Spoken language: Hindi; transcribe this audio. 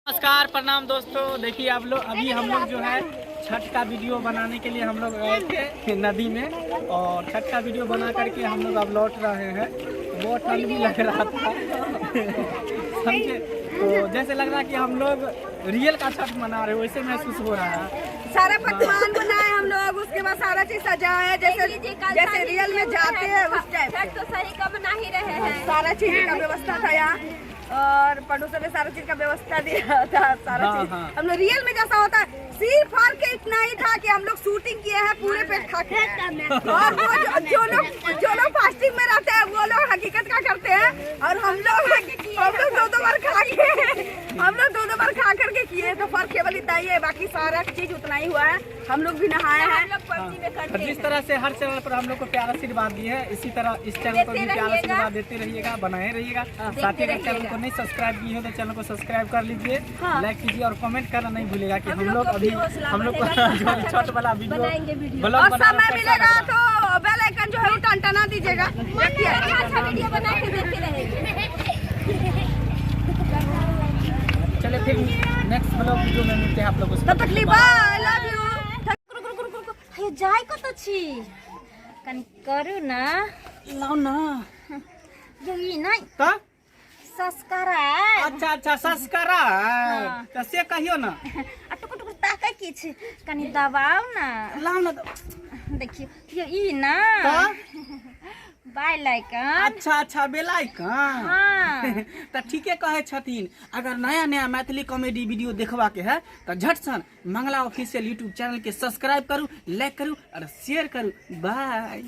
नमस्कार प्रणाम दोस्तों। देखिए आप लोग अभी हम लोग जो है छठ का वीडियो बनाने के लिए हम लोग गए थे नदी में और छठ का वीडियो बना करके हम लोग अब लौट रहे हैं। बहुत ठंड भी लग रहा था समझे, तो जैसे लग रहा है कि हम लोग रियल का छठ मना रहे हो वैसे महसूस हो रहा है। सारा पकवान बनाए हम लोग, उसके बाद सारा चीज सजाए जैसे रियल में जाते हैं उस टाइप। तो सही का बना ही रहे हैं। सारा चीज का व्यवस्था था यहाँ और पड़ोसन ने सारा चीज का व्यवस्था दिया था। सारा चीज हम लोग रियल में जैसा होता है सिर्फ फर्क के इतना ही था कि हम लोग शूटिंग किए हैं पूरे पेट खा के और वो जो लोग फास्टिंग में रहते हैं वो लोग हकीकत का करते हैं और हम लोग दो बार खा करके किए। तो फर्क केवल इतना ही है, बाकी सारा चीज उतना ही हुआ है। हम लोग भी नहाए हैं। जिस तरह से हर चैनल पर हम लोग को प्यारा आशीर्वाद दिए है इसी तरह इस चैनल पर भी प्यारा आशीर्वाद देते रहिएगा, बनाए रहिएगा। साथ ही अगर चैनल को नहीं सब्सक्राइब किए हो तो चैनल को सब्सक्राइब कर लीजिए, लाइक कीजिए और कमेंट करना नहीं भूलिएगा कि हम लोग छठ वाला वीडियो और समय मिलेगा तो बेल आइकन जो है वो टंटना दीजिएगा। अच्छा वीडियो बना के देखते रहेंगे। चलिए फिर नेक्स्ट ब्लॉग वीडियो में मिलते हैं आप लोगों से। तब तक लिए बाय, लव यू। हे जाय कत छी कन करू ना लाओ ना यही नहीं तो सब्सक्राइब। अच्छा सब्सक्राइब तो से कहियो ना टुकुर टुकुर ताकै की छै कनी दबाओ ना। लाओ ना देखियो ये ई ना बाय आइकन। अच्छा बेल आइकन। हाँ तो ठीके कहे छथिन। अगर नया नया मैथिली कॉमेडी वीडियो देखवा के है तो झट सन मंगला ऑफिशियल यूट्यूब चैनल के सब्सक्राइब करू, लाइक करू और शेयर करू। बाय।